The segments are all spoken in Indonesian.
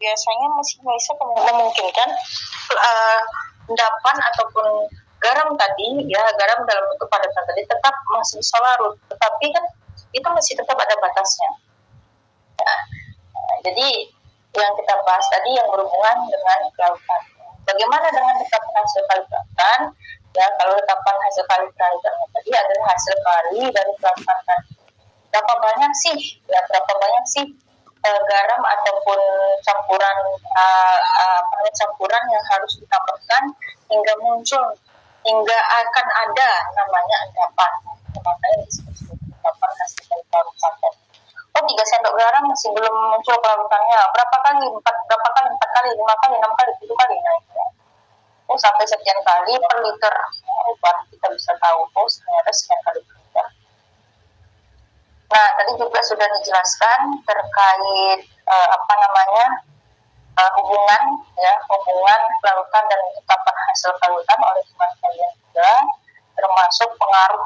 biasanya masih bisa memungkinkan endapan ataupun garam tadi, ya garam dalam bentuk padatan tadi tetap masih bisa larut, tetapi kan itu masih tetap ada batasnya. Ya. Jadi yang kita bahas tadi yang berhubungan dengan kelautan. Bagaimana dengan tetapan hasil kali kelautan? Ya, kalau tetapan hasil kali kelautan tadi adalah hasil kali dari kelautan tadi. Berapa banyak sih garam ataupun campuran campuran yang harus ditambahkan hingga akan ada namanya endapan. Makanya disebut endapan hasil dari kelautan. 3 sendok garam masih belum muncul kelautannya. Berapa kali? 4 kali, 5 kali, 6 kali, 7 kali. Nah, sampai sekian kali per liter. Baru kita bisa tahu, ternyata sekian kali per liter. Nah, tadi juga sudah dijelaskan terkait hubungan kelautan dan tetapan hasil kelautan oleh teman kalian juga, termasuk pengaruh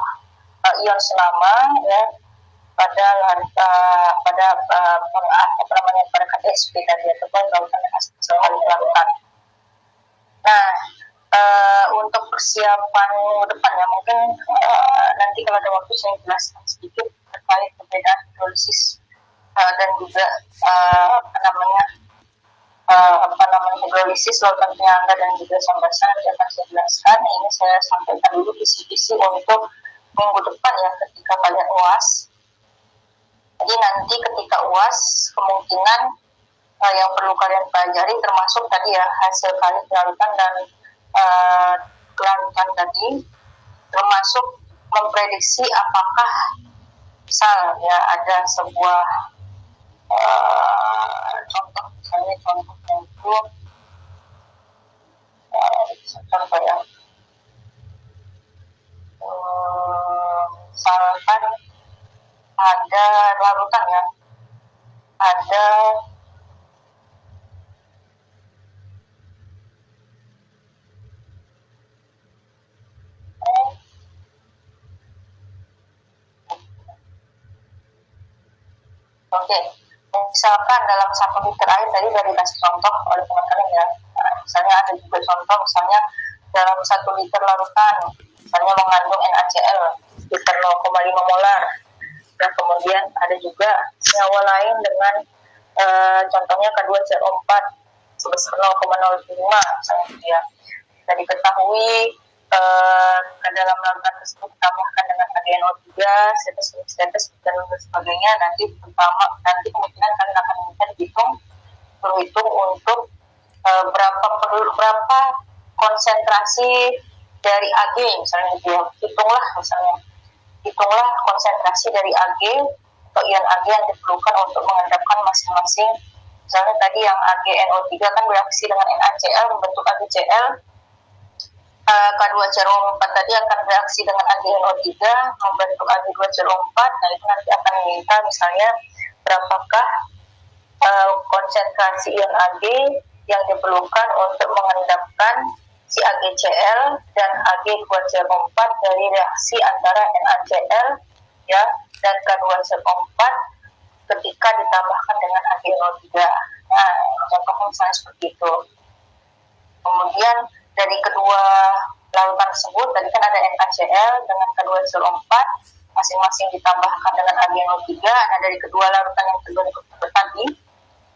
ion selama ya pada KTSP tadi atau kelautan dan hasil kelautan. Nah, untuk persiapan depan ya mungkin nanti kalau ada waktu saya jelaskan sedikit terkait perbedaan hidrolisis dan juga hidrolisis lautan penyangga dan juga sambasan nanti akan saya jelaskan. Ini saya sampaikan dulu kisi-kisi untuk minggu depan ya ketika kalian UAS. Jadi nanti ketika UAS kemungkinan yang perlu kalian pelajari termasuk tadi ya hasil kali kelautan dan kelautan tadi, termasuk memprediksi apakah misalnya ada sebuah contohnya itu misalkan ada larutan ya, ada misalkan dalam 1 liter air tadi dari kasih contoh oleh teman-teman ya. Nah, misalnya ada juga contoh misalnya dalam 1 liter larutan misalnya mengandung NaCl sekitar 0,5 molar. Dan kemudian ada juga senyawa lain dengan contohnya K2CO4 sebesar 0,05 misalnya ya. Bisa diketahui ke dalam larutan tersebut ditambahkan dengan AgNO3, status dan sebagainya. Nanti kemungkinan kalian akan minta berhitung untuk berapa konsentrasi dari Ag misalnya gitu ya. Hitunglah konsentrasi dari Ag atau ion Ag yang diperlukan untuk mengendapkan masing-masing. Misalnya tadi yang AgNO3 kan bereaksi dengan NaCl membentuk AgCl. K2CO4 tadi akan bereaksi dengan AgNO3 membentuk Ag2CO4. Nah, itu nanti akan meminta misalnya berapakah konsentrasi ion Ag yang diperlukan untuk mengendapkan si AgCl dan Ag2CO4 dari reaksi antara NaCl ya dan K2CO4 ketika ditambahkan dengan AgNO3. Nah, contohnya misalnya seperti itu. Kemudian dari kedua larutan tersebut tadi kan ada NaCl dengan K2CO4 masing-masing ditambahkan dengan AgNO3. Nah, dari kedua larutan yang terbentuk tadi,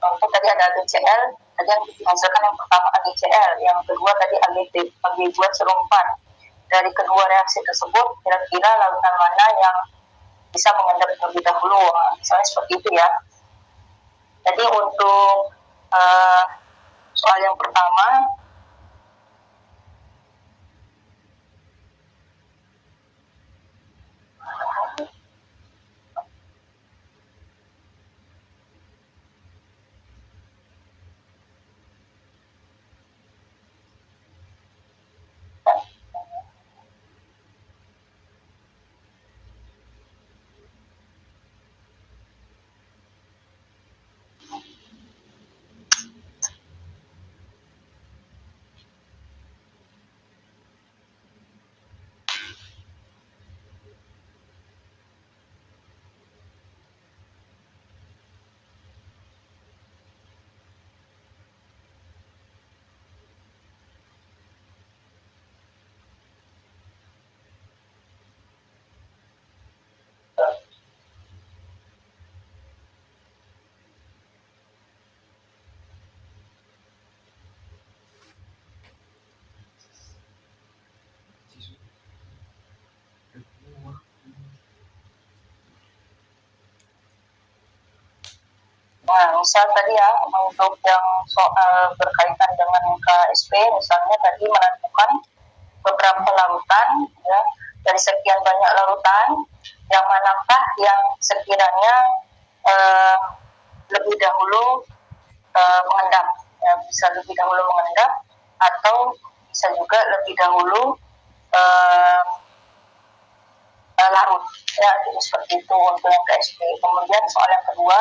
contoh tadi ada AgCl, tadi yang dihasilkan yang pertama AgCl, yang kedua tadi Ag2CO4. Dari kedua reaksi tersebut kira-kira larutan mana yang bisa mengendap terlebih dahulu, misalnya seperti itu ya. Jadi untuk soal yang pertama Nah, misal tadi ya, untuk yang soal berkaitan dengan KSP, misalnya tadi menentukan beberapa larutan, ya, dari sekian banyak larutan, yang manakah yang sekiranya lebih dahulu mengendap, ya, bisa lebih dahulu mengendap, atau bisa juga lebih dahulu larut, ya, jadi seperti itu untuk yang KSP. Kemudian soal yang kedua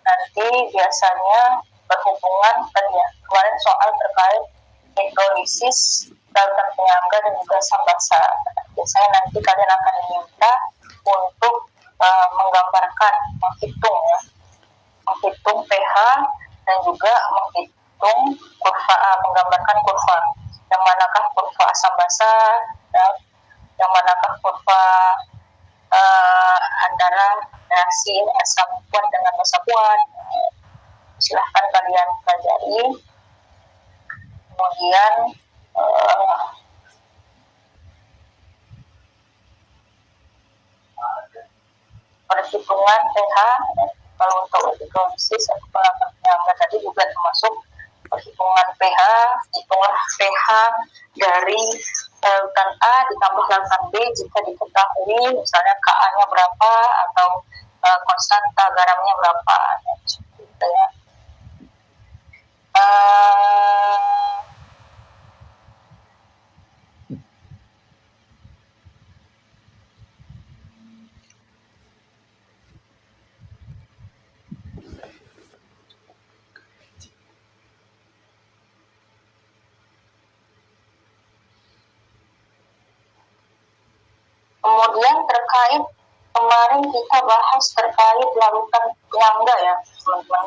nanti biasanya berhubungan tadi ya, kemarin soal terkait hidrolisis, larutan penyangga dan juga asam basa. Biasanya nanti kalian akan diminta untuk menggambarkan, menghitung ya, menghitung pH dan juga menghitung kurva, menggambarkan kurva. Yang manakah kurva asam basa, ya, yang manakah kurva antara reaksi asam kuat dengan basa kuat. Silahkan kalian pelajari. Kemudian perhitungan pH, kalau untuk hidrolisis atau larutan penyangga tadi juga termasuk perhitungan pH. Hitunglah pH dari larutan A ditambah larutan B jika diketahui misalnya Ka-nya berapa atau konstanta garamnya berapa, gitu ya. Kemudian terkait kemarin kita bahas terkait larutan penyangga ya teman-teman.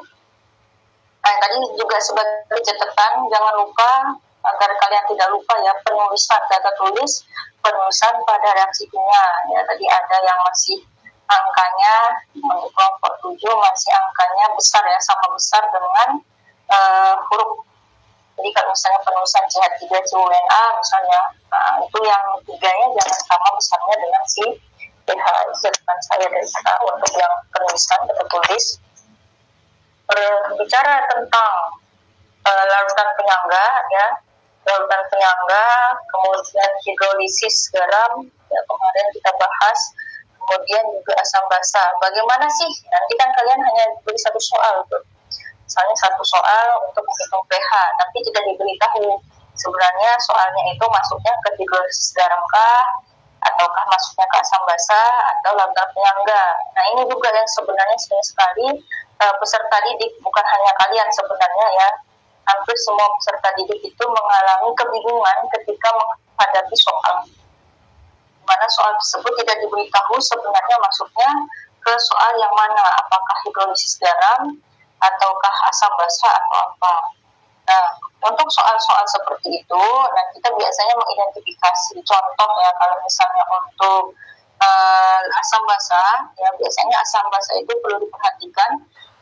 Nah, tadi juga sebagai catatan, jangan lupa agar kalian tidak lupa ya, penulisan data tulis, penulisan pada reaksi kimia ya. Tadi ada yang masih angkanya untuk kelompok 7 masih angkanya besar ya, sama besar dengan huruf. Jadi kalau misalnya penulisan CH3CuNA misalnya, nah, itu yang tiganya jangan sama besarnya dengan si pH. Catatan saya dari untuk yang penulisan data tulis. Berbicara tentang larutan penyangga ya, larutan penyangga, kemudian hidrolisis garam ya, kemarin kita bahas, kemudian juga asam basa. Bagaimana sih? Nanti kan kalian hanya beri satu soal tuh, misalnya satu soal untuk menghitung pH, tapi tidak diberitahu sebenarnya soalnya itu masuknya ke hidrolisis garam kah, ataukah masuknya ke asam basa atau larutan penyangga. Nah, ini juga yang sebenarnya sering sekali peserta didik, bukan hanya kalian sebenarnya ya, hampir semua peserta didik itu mengalami kebingungan ketika menghadapi soal, mana soal tersebut tidak diberitahu sebenarnya masuknya ke soal yang mana, apakah hidrolisis garam ataukah asam basa atau apa. Nah, untuk soal-soal seperti itu, nah kita biasanya mengidentifikasi contoh ya, kalau misalnya untuk asam basa, ya biasanya asam basa itu perlu diperhatikan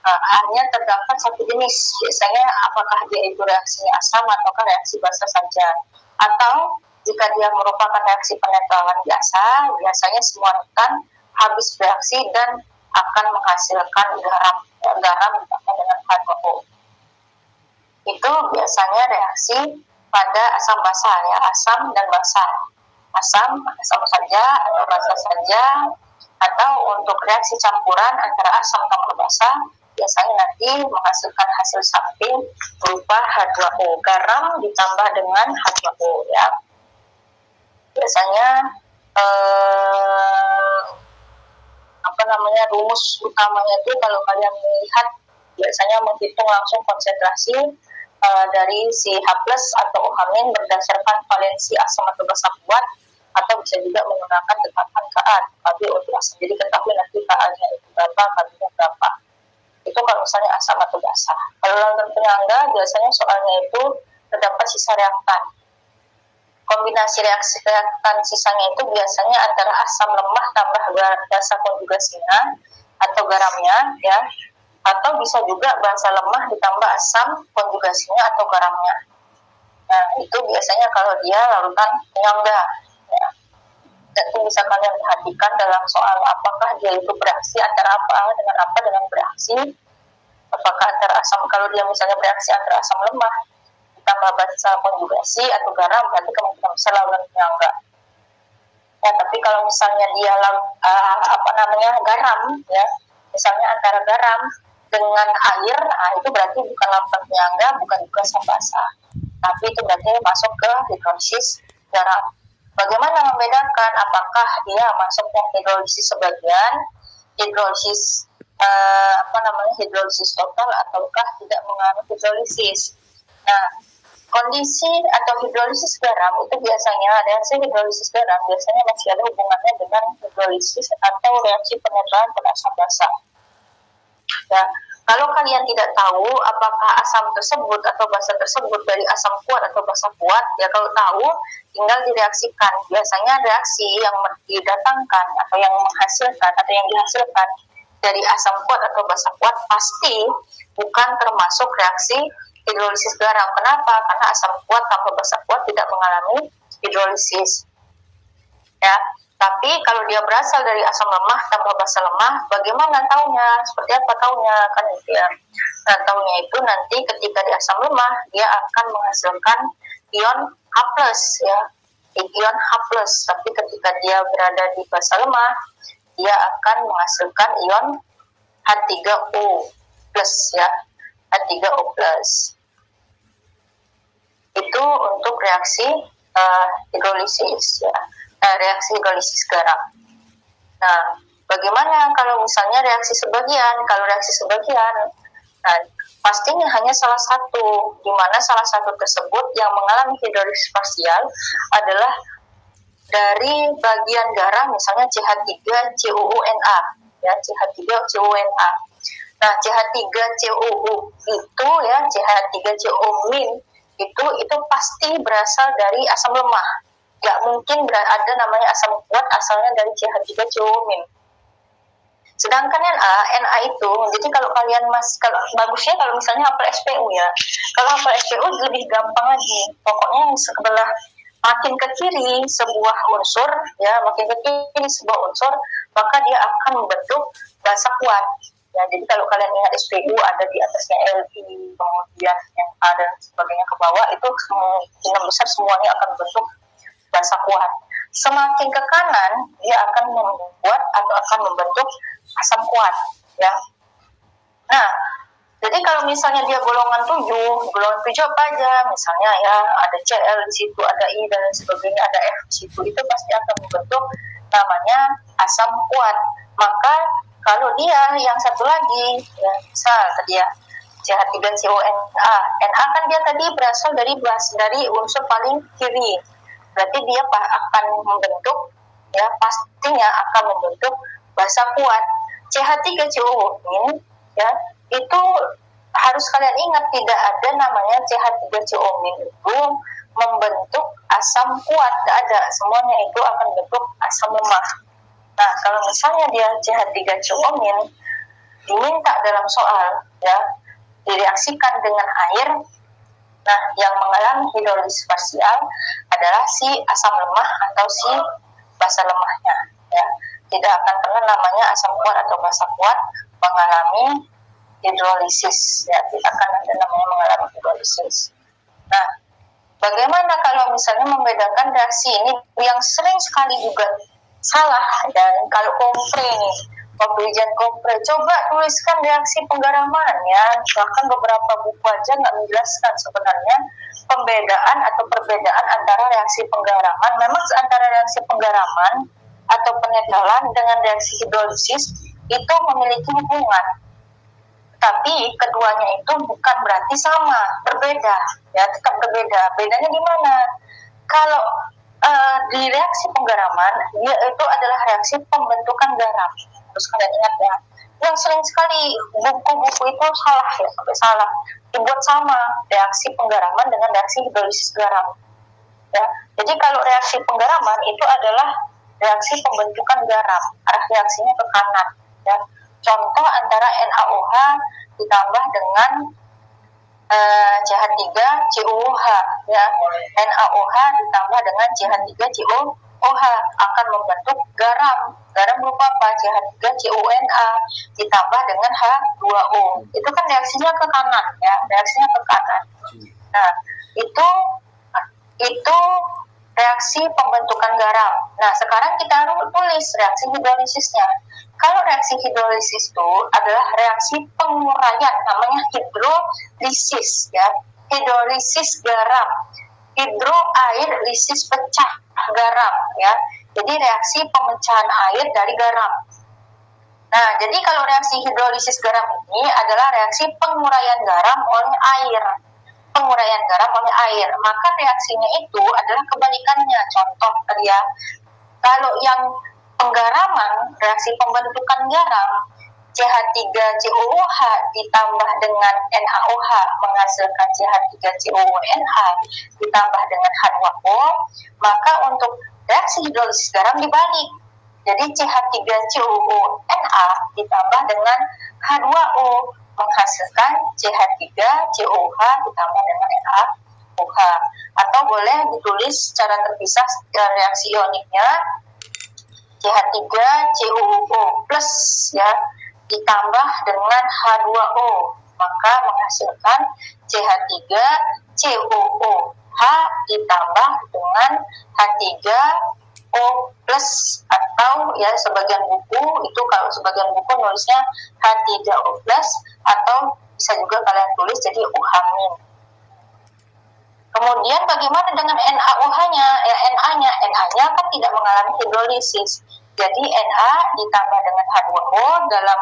hanya terdapat satu jenis. Biasanya apakah dia itu reaksinya asam ataukah reaksi basa saja. Atau jika dia merupakan reaksi penetralan biasa, biasanya semua rekan habis reaksi dan akan menghasilkan garam. Garam ditambah dengan H2O. Itu biasanya reaksi pada asam basa ya, asam dan basa. Asam saja atau basa saja, atau untuk reaksi campuran antara asam tambah basa biasanya nanti menghasilkan hasil samping berupa H2O, garam ditambah dengan H2O ya. Biasanya rumus utamanya itu kalau kalian melihat biasanya menghitung langsung konsentrasi dari si H+ atau OH- berdasarkan valensi asam atau basa kuat, atau bisa juga menggunakan tetapan Ka, Kb untuk asam. Jadi ketahui nanti Ka-nya itu berapa, Kb-nya berapa. Itu kalau misalnya asam atau basa. Kalau larutan penyangga biasanya soalnya itu terdapat sisa reaktan. Kombinasi reaksi reaktan sisanya itu biasanya antara asam lemah tambah basa konjugasinya atau garamnya ya, atau bisa juga basa lemah ditambah asam konjugasinya atau garamnya. Nah, itu biasanya kalau dia larutan penyangga ya. Itu bisa kalian perhatikan dalam soal apakah dia itu bereaksi antara apa dengan apa dengan bereaksi apakah antara asam, kalau dia misalnya bereaksi antara asam lemah ditambah basa konjugasi atau garam, berarti kemungkinan besar lawannya enggak. Ya, tapi kalau misalnya dia garam, ya, misalnya antara garam dengan air, itu berarti bukan lawan penyangga, bukan juga asam basa, tapi itu berarti masuk ke hidrolisis garam. Bagaimana membedakan apakah dia masuk ke hidrolisis sebagian, hidrolisis hidrolisis total, ataukah tidak mengalami hidrolisis. Nah, kondisi atau hidrolisis garam itu biasanya, reaksi hidrolisis garam biasanya masih ada hubungannya dengan hidrolisis atau reaksi penetralan pada asam basa. Ya, kalau kalian tidak tahu apakah asam tersebut atau basa tersebut dari asam kuat atau basa kuat, ya kalau tahu tinggal direaksikan. Biasanya reaksi yang didatangkan atau yang menghasilkan atau yang dihasilkan dari asam kuat atau basa kuat pasti bukan termasuk reaksi hidrolisis garam. Kenapa? Karena asam kuat tanpa basa kuat tidak mengalami hidrolisis. Ya, tapi kalau dia berasal dari asam lemah tanpa basa lemah, bagaimana taunya? Seperti apa taunya? Kan gitu ya. Nah, taunya itu nanti ketika di asam lemah dia akan menghasilkan ion H+, ya. Ion H+, tapi ketika dia berada di basa lemah, dia akan menghasilkan ion H3O+, ya. H3O+. Itu untuk reaksi hidrolisis, ya. Reaksi hidrolisis garam. Nah, bagaimana kalau misalnya reaksi sebagian? Kalau reaksi sebagian, nah, pastinya hanya salah satu, di mana salah satu tersebut yang mengalami hidrolisis parsial adalah dari bagian garam, misalnya CH3COONA, ya, CH3COONA. Nah, CH3COO itu, ya, CH3CO- itu pasti berasal dari asam lemah. Gak mungkin ada namanya asam kuat asalnya dari CH3CO-. Sedangkan Na itu, jadi kalau kalian kalau bagusnya kalau misalnya hafal SPU, ya. Kalau hafal SPU lebih gampang lagi. Pokoknya yang sebelah makin ke kiri sebuah unsur, ya, makin ke kiri sebuah unsur, maka dia akan membentuk basa kuat. Ya, jadi kalau kalian ingat SPU ada di atasnya LI, kemudian yang A dan sebagainya ke bawah, itu kemungkinan besar semuanya akan membentuk basa kuat. Semakin ke kanan dia akan membuat atau akan membentuk asam kuat, ya. Nah, jadi kalau misalnya dia golongan 7 apa aja, misalnya ya ada Cl di situ, ada I dan sebagainya, ada F di situ, itu pasti akan membentuk namanya asam kuat. Maka kalau dia yang satu lagi, ya, misal tadi ya CH3CONA, Na kan dia tadi berasal dari unsur paling kiri. Berarti dia akan membentuk, ya, pastinya akan membentuk basa kuat. CH3COO, ya, itu harus kalian ingat tidak ada namanya CH3COO itu membentuk asam kuat, tidak ada. Semuanya itu akan membentuk asam lemah. Nah, kalau misalnya dia CH3COO diminta dalam soal, ya, direaksikan dengan air. Nah, yang mengalami hidrolisis parsial adalah si asam lemah atau si basa lemahnya, ya. Tidak akan pernah namanya asam kuat atau basa kuat mengalami hidrolisis, ya. Tidak akan ada namanya mengalami hidrolisis. Nah, bagaimana kalau misalnya membedakan reaksi ini yang sering sekali juga salah, dan kalau kompre nih, waktu ujian kompre, coba tuliskan reaksi penggaraman, ya. Bahkan beberapa buku aja nggak menjelaskan sebenarnya pembedaan atau perbedaan antara reaksi penggaraman. Memang antara reaksi penggaraman atau penetralan dengan reaksi hidrolisis itu memiliki hubungan, tapi keduanya itu bukan berarti sama, berbeda, ya, tetap berbeda. Bedanya di mana? Kalau di reaksi penggaraman, dia itu adalah reaksi pembentukan garam. Terus kalian ingat, ya, yang sering sekali buku-buku itu salah, ya, sampai salah dibuat sama reaksi penggaraman dengan reaksi hidrolisis garam, ya. Jadi kalau reaksi penggaraman itu adalah reaksi pembentukan garam, arah reaksinya ke kanan, ya. Contoh antara NaOH ditambah dengan CH3COOH, ya. NaOH ditambah dengan CH3CO CHOH akan membentuk garam. Garam berupa apa? CH3CONA ditambah dengan H2O. Itu kan reaksinya ke kanan ya, reaksinya ke kanan. Nah, itu reaksi pembentukan garam. Nah, sekarang kita harus tulis reaksi hidrolisisnya. Kalau reaksi hidrolisis itu adalah reaksi penguraian, namanya hidrolisis ya. Hidrolisis garam. Hidro air, lisis pecah garam ya. Jadi reaksi pemecahan air dari garam. Nah, jadi kalau reaksi hidrolisis garam ini adalah reaksi penguraian garam oleh air. Penguraian garam oleh air, maka reaksinya itu adalah kebalikannya. Contoh tadi ya, kalau yang penggaraman, reaksi pembentukan garam, CH3COOH ditambah dengan NaOH menghasilkan CH3COONA ditambah dengan H2O, maka untuk reaksi hidrolisis garam dibalik. Jadi CH3COONA ditambah dengan H2O menghasilkan CH3COOH ditambah dengan NaOH. Atau boleh ditulis secara terpisah reaksi ioniknya CH3COO plus ya ditambah dengan H2O, maka menghasilkan CH3COOH ditambah dengan H3O plus, atau ya sebagian buku itu, kalau sebagian buku nulisnya H3O plus, atau bisa juga kalian tulis jadi OH-. Kemudian bagaimana dengan NaOH-nya? Na-nya kan tidak mengalami hidrolisis. Jadi Na ditambah dengan H2O dalam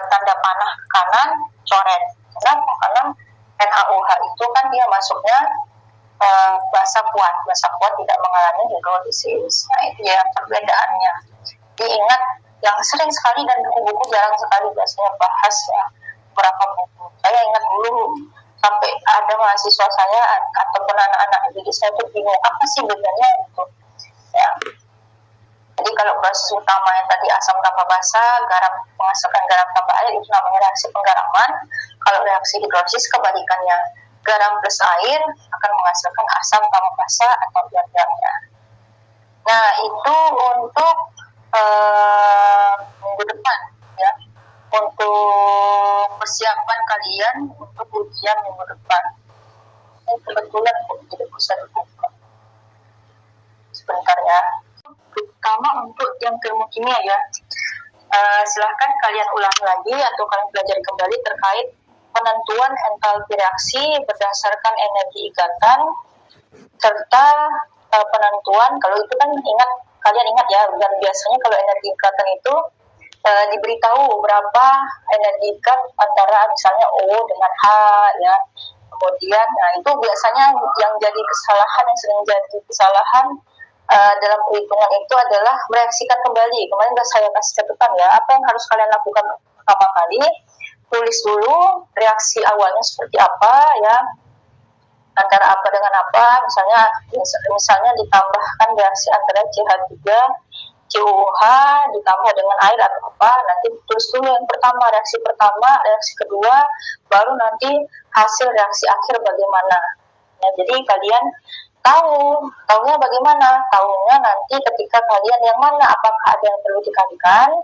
tanda panah ke kanan coret. Karena NaOH itu kan dia masuknya basa kuat tidak mengalami hidrolisis. Nah, itu ya perbedaannya. Diingat, yang sering sekali dan buku-buku jarang sekali biasanya bahas ya beberapa buku. Saya ingat dulu sampai ada mahasiswa saya ataupun anak-anak didik saya itu bingung apa sih bedanya itu ya. Jadi kalau proses utama yang tadi asam tambah basa, garam menghasilkan garam tambah air, itu namanya reaksi penggaraman. Kalau reaksi hidrolisis kebalikannya, garam plus air akan menghasilkan asam tambah basa atau dua-duanya. Nah, itu untuk minggu depan ya, untuk persiapan kalian untuk ujian minggu depan. Ini kebetulan tidak bisa dibuka sebentar ya. Terutama untuk yang ilmu kimia ya, silahkan kalian ulangi lagi atau kalian belajar kembali terkait penentuan entalpi reaksi berdasarkan energi ikatan, serta penentuan, kalau itu kan kalian ingat ya, dan biasanya kalau energi ikatan itu diberitahu berapa energi ikat antara misalnya O dengan H ya. Kemudian nah itu biasanya yang jadi kesalahan, yang sering jadi kesalahan dalam perhitungan itu adalah mereaksikan kembali. Kemarin sudah saya kasih catatan ya, apa yang harus kalian lakukan pertama kali, tulis dulu reaksi awalnya seperti apa ya, antara apa dengan apa, misalnya ditambahkan reaksi antara CH3COOH ditambah dengan air atau apa, nanti tulis dulu yang pertama, reaksi pertama, reaksi kedua, baru nanti hasil reaksi akhir bagaimana. Ya, jadi kalian tahunya bagaimana? Tahunya nanti ketika kalian yang mana, apakah ada yang perlu dikalikan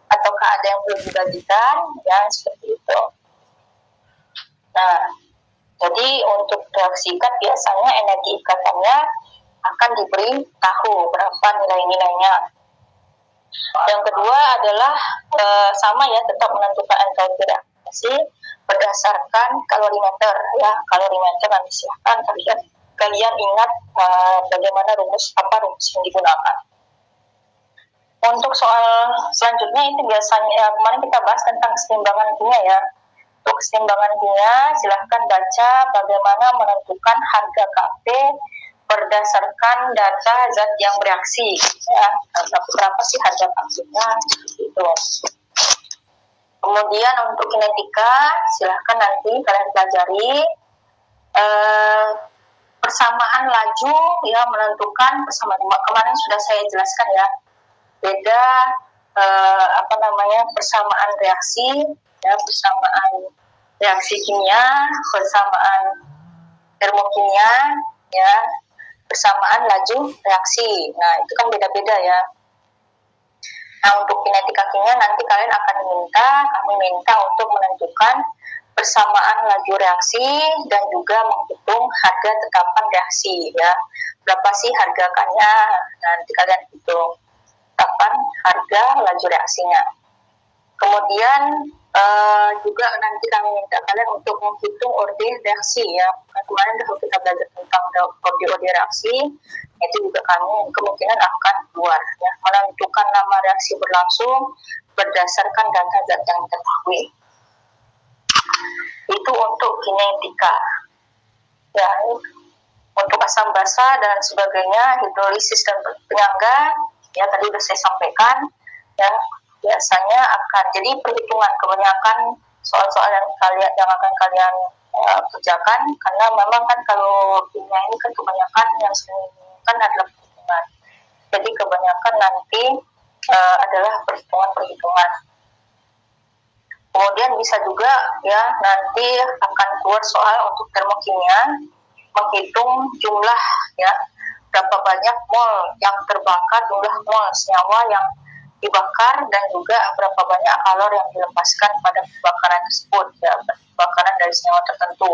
ataukah ada yang perlu dibagikan, ya seperti itu. Nah, jadi untuk reaksi ikat biasanya energi ikatannya akan diberi tahu berapa nilai-nilainya. Yang kedua adalah sama ya, tetap menentukan entalpi reaksi berdasarkan kalorimeter ya. Kalorimeter nanti silahkan kalian ingat bagaimana rumus yang digunakan. Untuk soal selanjutnya itu biasanya kemarin kita bahas tentang keseimbangan kimia ya. Untuk keseimbangan kimia silahkan baca bagaimana menentukan harga Kp berdasarkan data zat yang bereaksi ya. Berapa sih harga Kp-nya itu. Kemudian untuk kinetika silahkan nanti kalian pelajari persamaan laju ya, menentukan persamaan. Kemarin sudah saya jelaskan ya, beda persamaan reaksi ya, persamaan reaksi kimia, persamaan termokimia ya, bersamaan laju reaksi. Nah, itu kan beda-beda ya. Nah, untuk kinetika kimia nanti kami minta untuk menentukan persamaan laju reaksi dan juga menghitung harga tetapan reaksi ya. Berapa sih harganya? Nanti kalian hitung tetapan harga laju reaksinya. Kemudian juga nanti kami minta kalian untuk menghitung orde reaksi ya. Kemarin kalau kita belajar tentang orde reaksi, itu juga kami kemungkinan akan keluar ya, menentukan nama reaksi berlangsung berdasarkan data-data yang diketahui. Itu untuk kinetika ya. Untuk asam basa dan sebagainya, hidrolisis dan penyangga ya tadi sudah saya sampaikan ya, biasanya akan jadi perhitungan kebanyakan soal-soal yang akan kalian kerjakan, karena memang kan kalau kimia ini kan kebanyakan yang sering kan adalah perhitungan. Jadi kebanyakan nanti adalah perhitungan. Kemudian bisa juga ya nanti akan keluar soal untuk termokimia, menghitung jumlah ya, berapa banyak mol yang terbakar, jumlah mol senyawa yang dibakar, dan juga berapa banyak kalor yang dilepaskan pada pembakaran tersebut ya, pembakaran dari senyawa tertentu,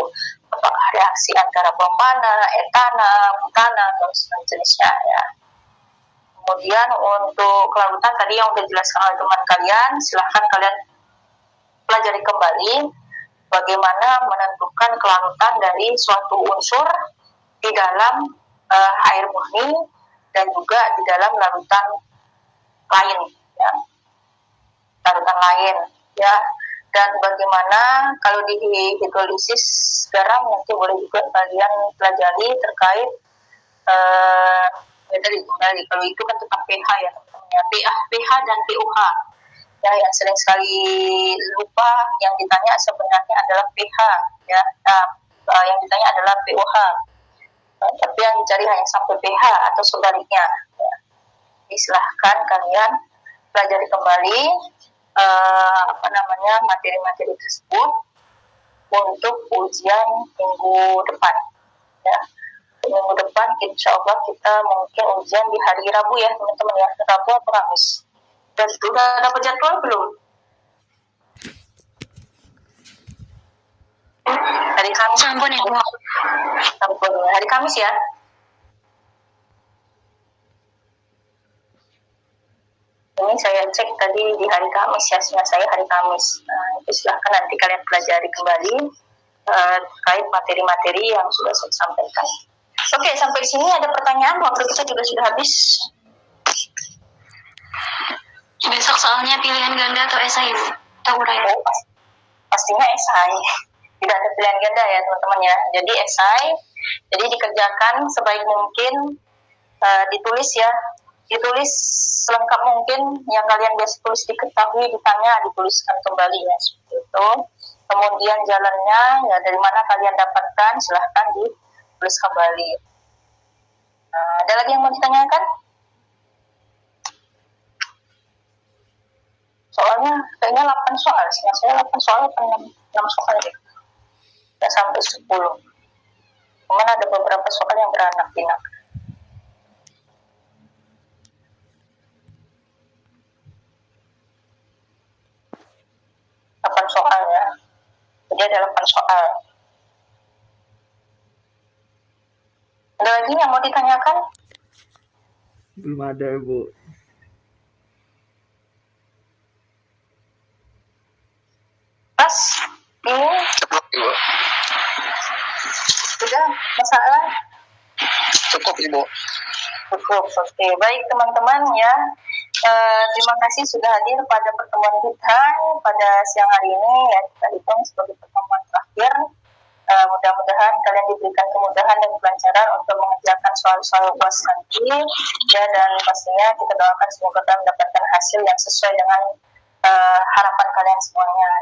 apakah reaksi antara propana, etana, butana, dan sejenisnya ya. Kemudian untuk kelarutan tadi yang sudah dijelaskan oleh teman kalian, silahkan kalian pelajari kembali bagaimana menentukan kelarutan dari suatu unsur di dalam air murni dan juga di dalam larutan lain ya, larutan lain ya. Dan bagaimana kalau di hidrolisis garam, mungkin boleh juga kalian pelajari terkait kembali kalau itu kan tentang pH ya teman-teman, pH dan pOH ya, yang sering sekali lupa. Yang ditanya sebenarnya adalah pH ya, yang ditanya adalah pOH, tapi yang dicari hanya sampai pH atau sebaliknya ya. Silahkan kalian pelajari kembali materi-materi tersebut untuk ujian minggu depan ya. Minggu depan insya Allah kita mungkin ujian di hari Rabu ya teman-teman ya, Rabu atau Kamis. Dan sudah dapat jadwal belum? Hari Kamis. Sampun ya. Sampun hari Kamis ya. Ini saya cek tadi di hari Kamis ya, sehingga saya hari Kamis. Nah, itu silahkan nanti kalian pelajari kembali terkait materi-materi yang sudah saya sampaikan. Oke, sampai sini ada pertanyaan? Waktu kita juga sudah habis. Besok soalnya pilihan ganda atau esai, atau uraian? Pastinya esai. Tidak ada pilihan ganda ya teman-teman ya. Jadi esai, jadi dikerjakan sebaik mungkin, ditulis ya. Ditulis selengkap mungkin, yang kalian biasa tulis diketahui, ditanya, dituliskan kembali ya, seperti itu. Kemudian jalannya, ya dari mana kalian dapatkan, silahkan ditulis kembali. Ada lagi yang mau ditanyakan? Soalnya kayaknya 8 soal, saya 8 soal, 6 soal deh. Ya sampai 10. Cuman ada beberapa soal yang beranak pinak. Soal ya. Jadi ada 8 soal. Ada lagi yang mau ditanyakan? Belum ada, Bu. Pas, ini sudah masalah? Cukup, Ibu. Cukup, oke. Baik teman-teman ya. Terima kasih sudah hadir pada pertemuan kita pada siang hari ini ya, kita hitung sebagai pertemuan terakhir. Mudah-mudahan kalian diberikan kemudahan dan kelancaran untuk mengerjakan soal-soal UAS nanti ya, dan pastinya kita doakan semoga kalian mendapatkan hasil yang sesuai dengan harapan kalian semuanya.